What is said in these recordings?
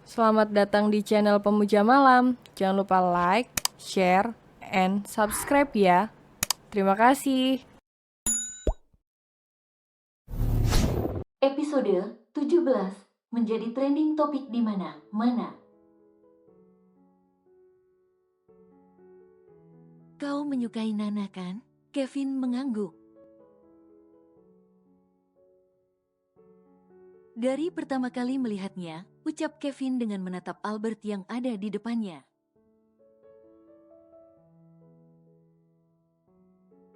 Selamat datang di channel Pemuja Malam. Jangan lupa like, share, and subscribe ya. Terima kasih. Episode 17 menjadi trending topik di mana-mana. Kau menyukai Nana kan? Kevin mengangguk. Dari pertama kali melihatnya, ucap Kevin dengan menatap Albert yang ada di depannya.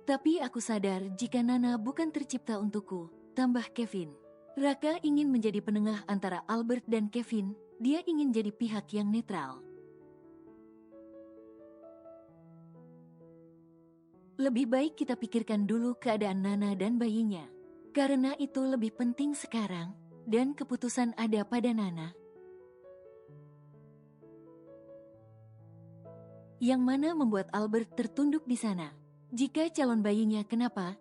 Tapi aku sadar jika Nana bukan tercipta untukku, tambah Kevin. Raka ingin menjadi penengah antara Albert dan Kevin, dia ingin jadi pihak yang netral. Lebih baik kita pikirkan dulu keadaan Nana dan bayinya. Karena itu lebih penting sekarang, dan keputusan ada pada Nana. Yang mana membuat Albert tertunduk di sana. Jika calon bayinya kenapa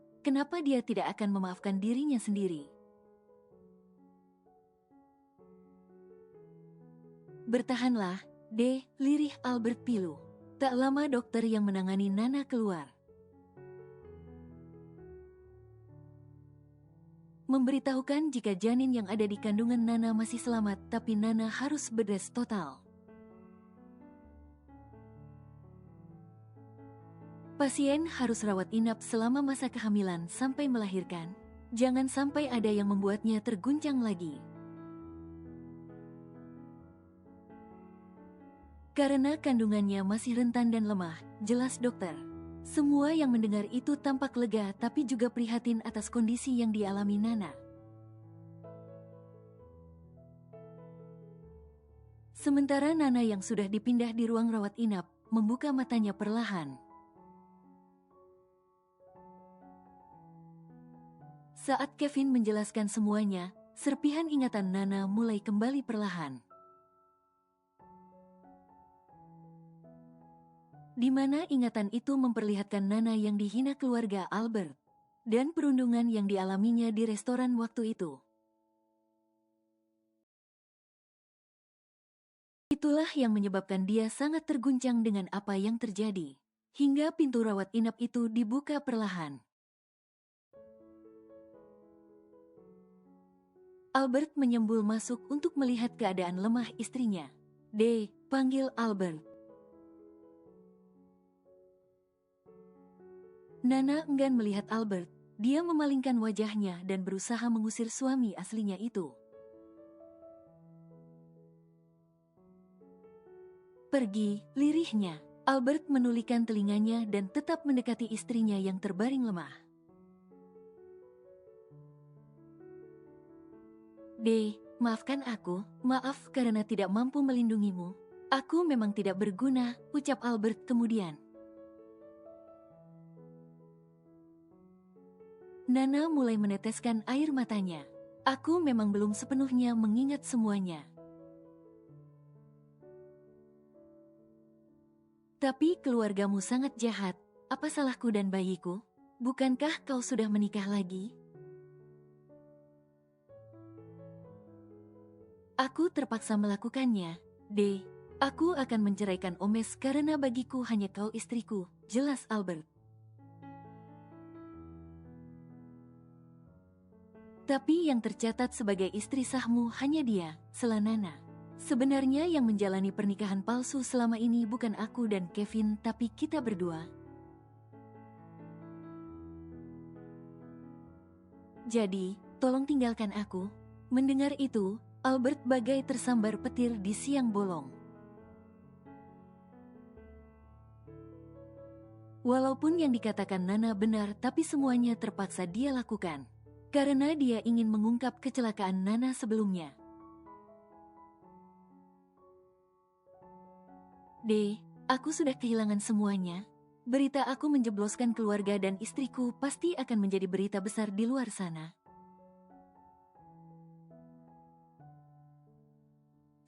dia tidak akan memaafkan dirinya sendiri? Bertahanlah, lirih Albert pilu. Tak lama dokter yang menangani Nana keluar. Memberitahukan jika janin yang ada di kandungan Nana masih selamat, tapi Nana harus bedes total. Pasien harus rawat inap selama masa kehamilan sampai melahirkan. Jangan sampai ada yang membuatnya terguncang lagi. Karena kandungannya masih rentan dan lemah, jelas dokter. Semua yang mendengar itu tampak lega tapi juga prihatin atas kondisi yang dialami Nana. Sementara Nana yang sudah dipindah di ruang rawat inap, membuka matanya perlahan. Saat Kevin menjelaskan semuanya, serpihan ingatan Nana mulai kembali perlahan. Di mana ingatan itu memperlihatkan Nana yang dihina keluarga Albert, dan perundungan yang dialaminya di restoran waktu itu. Itulah yang menyebabkan dia sangat terguncang dengan apa yang terjadi, hingga pintu rawat inap itu dibuka perlahan. Albert menyembul masuk untuk melihat keadaan lemah istrinya. Panggil Albert. Nana enggan melihat Albert, dia memalingkan wajahnya dan berusaha mengusir suami aslinya itu. Pergi, lirihnya. Albert menulikan telinganya dan tetap mendekati istrinya yang terbaring lemah. Maafkan aku, maaf karena tidak mampu melindungimu. Aku memang tidak berguna, ucap Albert kemudian. Nana mulai meneteskan air matanya. Aku memang belum sepenuhnya mengingat semuanya. Tapi keluargamu sangat jahat. Apa salahku dan bayiku? Bukankah kau sudah menikah lagi? Aku terpaksa melakukannya. Aku akan menceraikan Omes karena bagiku hanya kau istriku, jelas Albert. Tapi yang tercatat sebagai istri sahmu hanya dia, sela Nana. Sebenarnya yang menjalani pernikahan palsu selama ini bukan aku dan Kevin, tapi kita berdua. Jadi, tolong tinggalkan aku. Mendengar itu, Albert bagai tersambar petir di siang bolong. Walaupun yang dikatakan Nana benar, tapi semuanya terpaksa dia lakukan. Karena dia ingin mengungkap kecelakaan Nana sebelumnya. Aku sudah kehilangan semuanya. Berita aku menjebloskan keluarga dan istriku pasti akan menjadi berita besar di luar sana.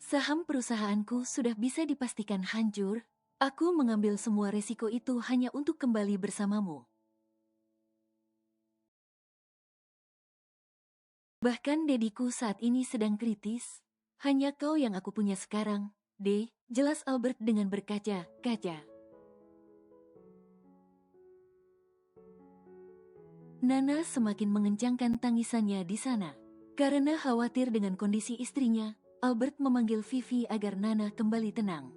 Saham perusahaanku sudah bisa dipastikan hancur. Aku mengambil semua resiko itu hanya untuk kembali bersamamu. Bahkan dediku saat ini sedang kritis. Hanya kau yang aku punya sekarang, D, jelas Albert dengan berkaca-kaca. Nana semakin mengencangkan tangisannya di sana. Karena khawatir dengan kondisi istrinya, Albert memanggil Vivi agar Nana kembali tenang.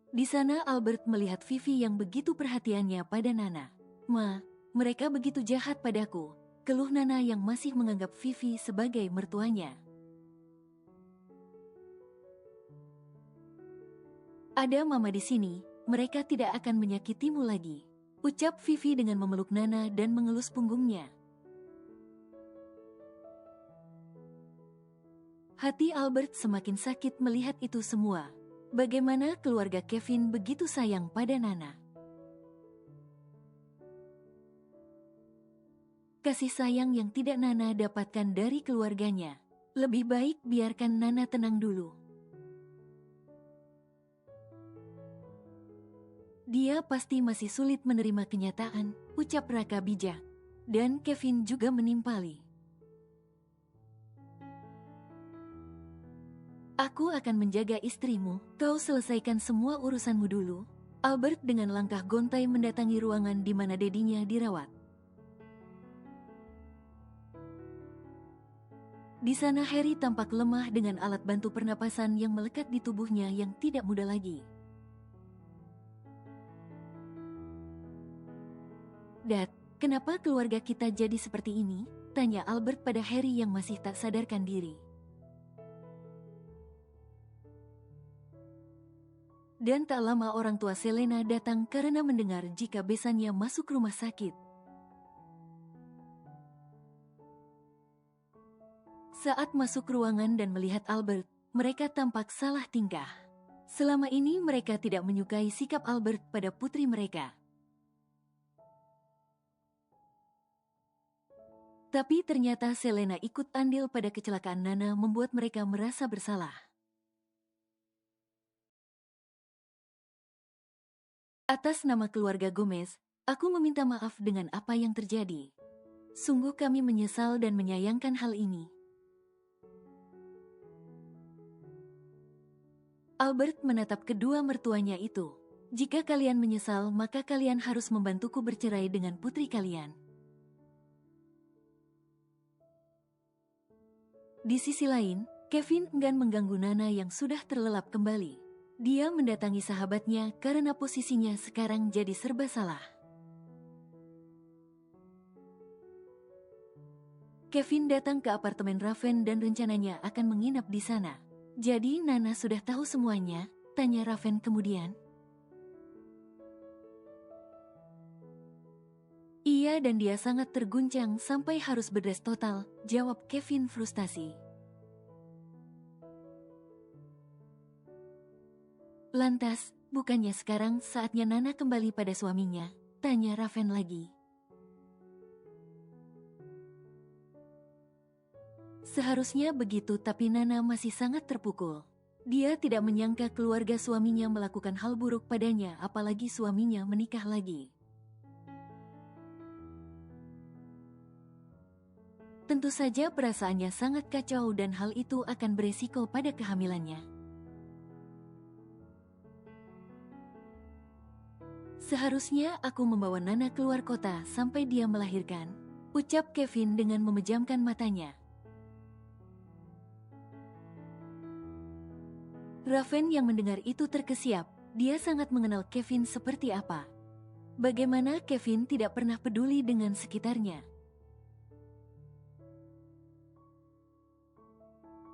Di sana Albert melihat Vivi yang begitu perhatiannya pada Nana. "Ma, mereka begitu jahat padaku," keluh Nana yang masih menganggap Vivi sebagai mertuanya. "Ada Mama di sini, mereka tidak akan menyakitimu lagi," ucap Vivi dengan memeluk Nana dan mengelus punggungnya. Hati Albert semakin sakit melihat itu semua. Bagaimana keluarga Kevin begitu sayang pada Nana. Kasih sayang yang tidak Nana dapatkan dari keluarganya. Lebih baik biarkan Nana tenang dulu. Dia pasti masih sulit menerima kenyataan, ucap Raka bijak. Dan Kevin juga menimpali. "Aku akan menjaga istrimu, kau selesaikan semua urusanmu dulu." Albert dengan langkah gontai mendatangi ruangan di mana dedinya dirawat. Di sana Harry tampak lemah dengan alat bantu pernapasan yang melekat di tubuhnya yang tidak muda lagi. "Dad, kenapa keluarga kita jadi seperti ini?" tanya Albert pada Harry yang masih tak sadarkan diri. Dan tak lama orang tua Selena datang karena mendengar jika besannya masuk rumah sakit. Saat masuk ruangan dan melihat Albert, mereka tampak salah tingkah. Selama ini mereka tidak menyukai sikap Albert pada putri mereka. Tapi ternyata Selena ikut andil pada kecelakaan Nana membuat mereka merasa bersalah. "Atas nama keluarga Gomez, aku meminta maaf dengan apa yang terjadi. Sungguh kami menyesal dan menyayangkan hal ini." Albert menatap kedua mertuanya itu. "Jika kalian menyesal, maka kalian harus membantuku bercerai dengan putri kalian." Di sisi lain, Kevin enggan mengganggu Nana yang sudah terlelap kembali. Dia mendatangi sahabatnya karena posisinya sekarang jadi serba salah. Kevin datang ke apartemen Raven dan rencananya akan menginap di sana. "Jadi Nana sudah tahu semuanya?" tanya Raven kemudian. "Iya, dan dia sangat terguncang sampai harus bedrash total," jawab Kevin frustasi. "Lantas, bukannya sekarang saatnya Nana kembali pada suaminya?" tanya Raven lagi. Seharusnya begitu, tapi Nana masih sangat terpukul. Dia tidak menyangka keluarga suaminya melakukan hal buruk padanya, apalagi suaminya menikah lagi. Tentu saja perasaannya sangat kacau dan hal itu akan beresiko pada kehamilannya. "Seharusnya aku membawa Nana keluar kota sampai dia melahirkan," ucap Kevin dengan memejamkan matanya. Raven yang mendengar itu terkesiap. Dia sangat mengenal Kevin seperti apa. Bagaimana Kevin tidak pernah peduli dengan sekitarnya.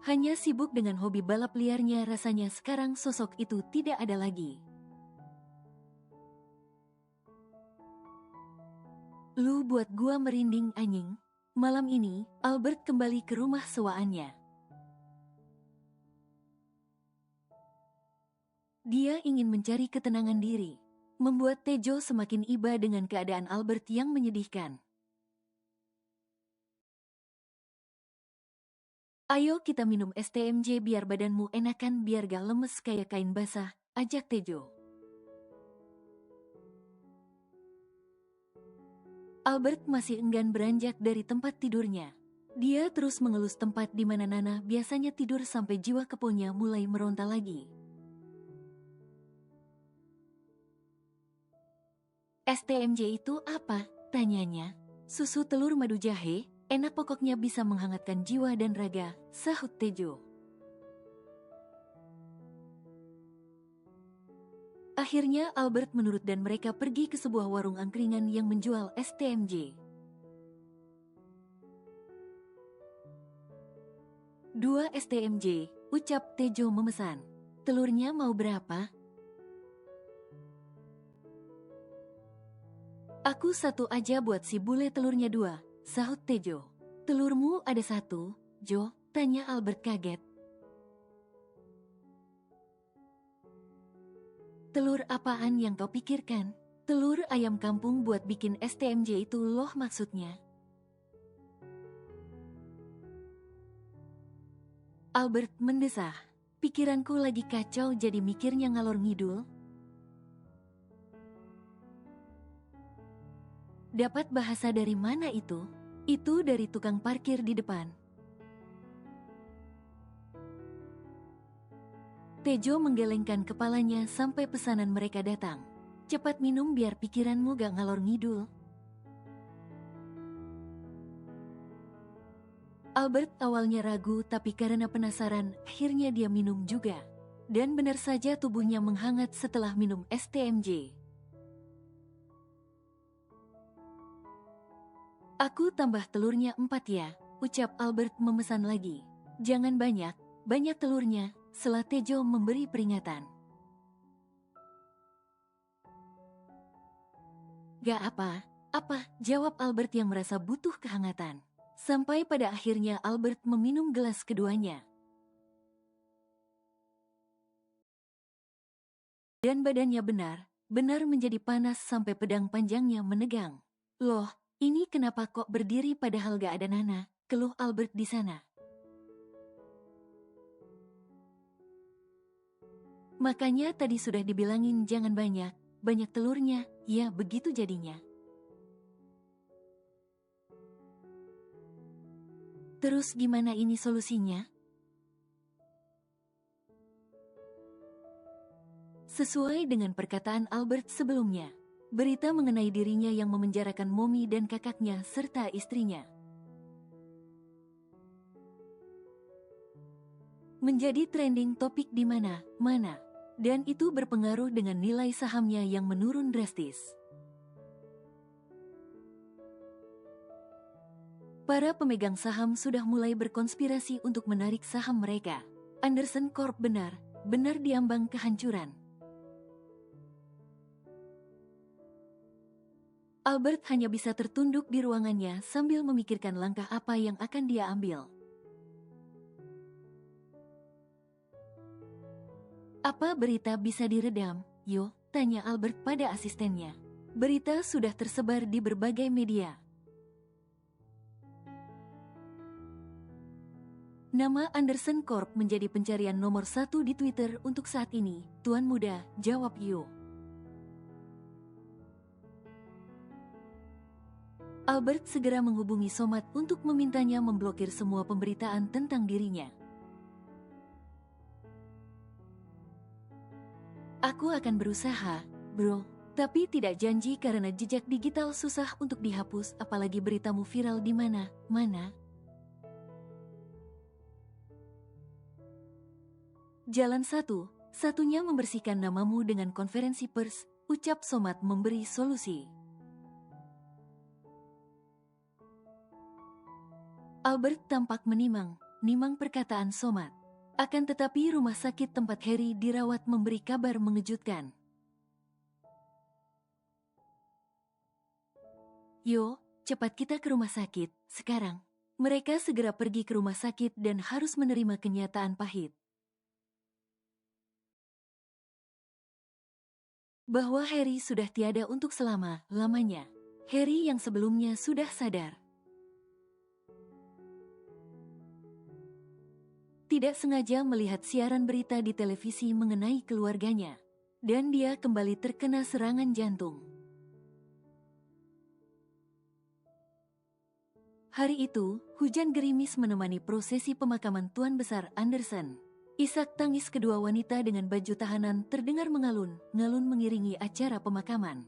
Hanya sibuk dengan hobi balap liarnya, rasanya sekarang sosok itu tidak ada lagi. "Lu buat gua merinding anjing." Malam ini, Albert kembali ke rumah sewaannya. Dia ingin mencari ketenangan diri. Membuat Tejo semakin iba dengan keadaan Albert yang menyedihkan. "Ayo kita minum STMJ biar badanmu enakan, biar gak lemes kayak kain basah," ajak Tejo. Albert masih enggan beranjak dari tempat tidurnya. Dia terus mengelus tempat di mana Nana biasanya tidur sampai jiwa keponya mulai meronta lagi. STMJ itu apa? Tanyanya. Susu telur madu jahe, enak pokoknya bisa menghangatkan jiwa dan raga, sahut Tejo. Akhirnya Albert menurut dan mereka pergi ke sebuah warung angkringan yang menjual STMJ. 2 STMJ, ucap Tejo memesan. Telurnya mau berapa? Aku 1 aja buat si bule, telurnya 2, sahut Tejo. Telurmu ada 1, Jo? Tanya Albert kaget. Telur apaan yang kau pikirkan? Telur ayam kampung buat bikin STMJ itu loh maksudnya. Albert mendesah. Pikiranku lagi kacau jadi mikirnya ngalor ngidul. Dapat bahasa dari mana itu? Itu dari tukang parkir di depan. Tejo menggelengkan kepalanya sampai pesanan mereka datang. Cepat minum biar pikiranmu gak ngalor ngidul. Albert awalnya ragu tapi karena penasaran, akhirnya dia minum juga. Dan benar saja tubuhnya menghangat setelah minum STMJ. Aku tambah telurnya 4 ya, ucap Albert memesan lagi. Jangan banyak, banyak telurnya, setelah Tejo memberi peringatan. Gak apa, jawab Albert yang merasa butuh kehangatan. Sampai pada akhirnya Albert meminum gelas keduanya. Dan badannya benar menjadi panas sampai pedang panjangnya menegang. Loh, ini kenapa kok berdiri padahal gak ada Nana, keluh Albert di sana. Makanya tadi sudah dibilangin jangan banyak, banyak telurnya, ya begitu jadinya. Terus gimana ini solusinya? Sesuai dengan perkataan Albert sebelumnya, berita mengenai dirinya yang memenjarakan Momi dan kakaknya serta istrinya menjadi trending topik di mana-mana, dan itu berpengaruh dengan nilai sahamnya yang menurun drastis. Para pemegang saham sudah mulai berkonspirasi untuk menarik saham mereka. Andersen Corp benar diambang kehancuran. Albert hanya bisa tertunduk di ruangannya sambil memikirkan langkah apa yang akan dia ambil. Apa berita bisa diredam, Yo? Tanya Albert pada asistennya. Berita sudah tersebar di berbagai media. Nama Andersen Corp menjadi pencarian nomor 1 di Twitter untuk saat ini, Tuan Muda, jawab Yo. Albert segera menghubungi Somat untuk memintanya memblokir semua pemberitaan tentang dirinya. Aku akan berusaha, bro, tapi tidak janji karena jejak digital susah untuk dihapus apalagi beritamu viral di mana-mana. Jalan satunya membersihkan namamu dengan konferensi pers, ucap Somat memberi solusi. Albert tampak menimang perkataan Somat. Akan tetapi rumah sakit tempat Harry dirawat memberi kabar mengejutkan. Yo, cepat kita ke rumah sakit, sekarang. Mereka segera pergi ke rumah sakit dan harus menerima kenyataan pahit. Bahwa Harry sudah tiada untuk selama-lamanya. Harry yang sebelumnya sudah sadar. Tidak sengaja melihat siaran berita di televisi mengenai keluarganya. Dan dia kembali terkena serangan jantung. Hari itu, hujan gerimis menemani prosesi pemakaman Tuan Besar Anderson. Isak tangis kedua wanita dengan baju tahanan terdengar mengalun-ngalun mengiringi acara pemakaman.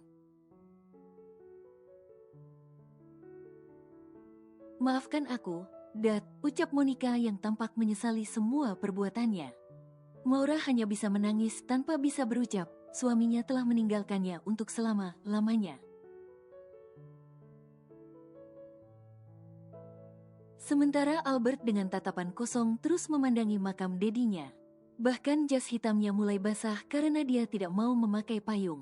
"Maafkan aku, Dad," ucap Monica yang tampak menyesali semua perbuatannya. Maura hanya bisa menangis tanpa bisa berucap, suaminya telah meninggalkannya untuk selama-lamanya. Sementara Albert dengan tatapan kosong terus memandangi makam dedinya. Bahkan jas hitamnya mulai basah karena dia tidak mau memakai payung.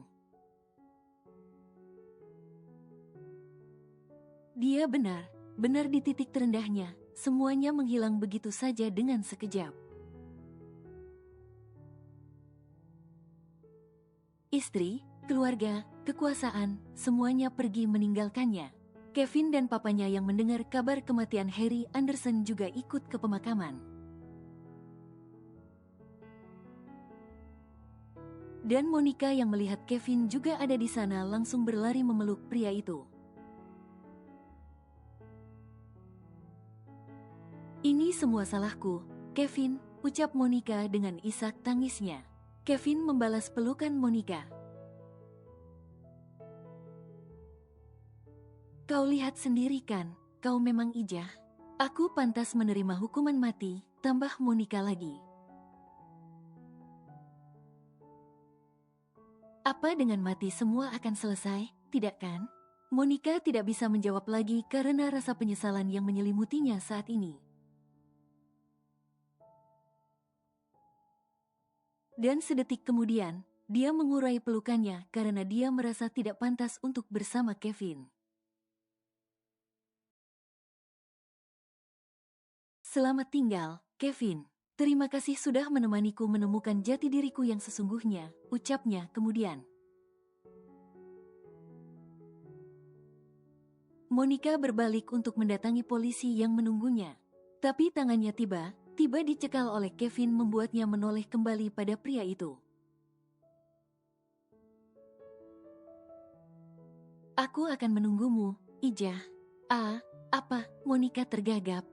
Dia benar di titik terendahnya, semuanya menghilang begitu saja dengan sekejap. Istri, keluarga, kekuasaan, semuanya pergi meninggalkannya. Kevin dan papanya yang mendengar kabar kematian Harry Anderson juga ikut ke pemakaman. Dan Monica yang melihat Kevin juga ada di sana langsung berlari memeluk pria itu. "Ini semua salahku, Kevin," ucap Monica dengan isak tangisnya. Kevin membalas pelukan Monica. "Kau lihat sendiri kan, kau memang ijah. Aku pantas menerima hukuman mati," tambah Monica lagi. "Apa dengan mati semua akan selesai, tidak kan?" Monica tidak bisa menjawab lagi karena rasa penyesalan yang menyelimutinya saat ini. Dan sedetik kemudian, dia mengurai pelukannya karena dia merasa tidak pantas untuk bersama Kevin. "Selamat tinggal, Kevin. Terima kasih sudah menemaniku menemukan jati diriku yang sesungguhnya," ucapnya kemudian. Monica berbalik untuk mendatangi polisi yang menunggunya. Tapi tangannya tiba dicekal oleh Kevin membuatnya menoleh kembali pada pria itu. "Aku akan menunggumu, Ijah." Apa?" Monica tergagap.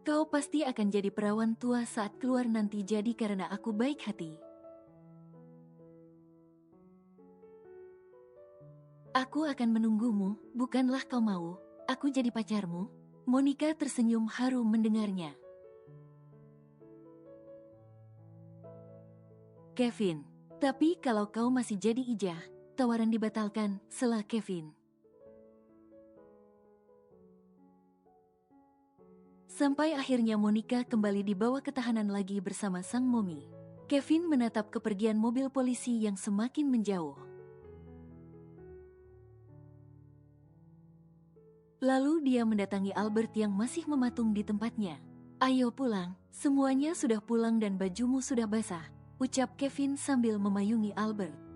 "Kau pasti akan jadi perawan tua saat keluar nanti jadi karena aku baik hati." "Aku akan menunggumu, bukanlah kau mau aku jadi pacarmu?" Monica tersenyum haru mendengarnya. "Kevin, tapi kalau kau masih jadi ijah, tawaran dibatalkan," sela Kevin. Sampai akhirnya Monica kembali dibawa ke tahanan lagi bersama sang momi. Kevin menatap kepergian mobil polisi yang semakin menjauh. Lalu dia mendatangi Albert yang masih mematung di tempatnya. "Ayo pulang, semuanya sudah pulang dan bajumu sudah basah," ucap Kevin sambil memayungi Albert.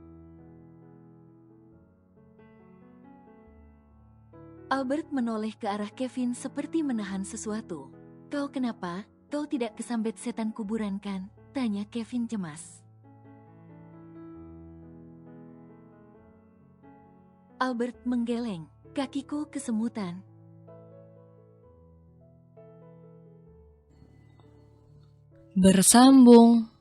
Albert menoleh ke arah Kevin seperti menahan sesuatu. "Kau kenapa? Kau tidak kesambet setan kuburan kan?" tanya Kevin cemas. Albert menggeleng, "Kakiku kesemutan." Bersambung.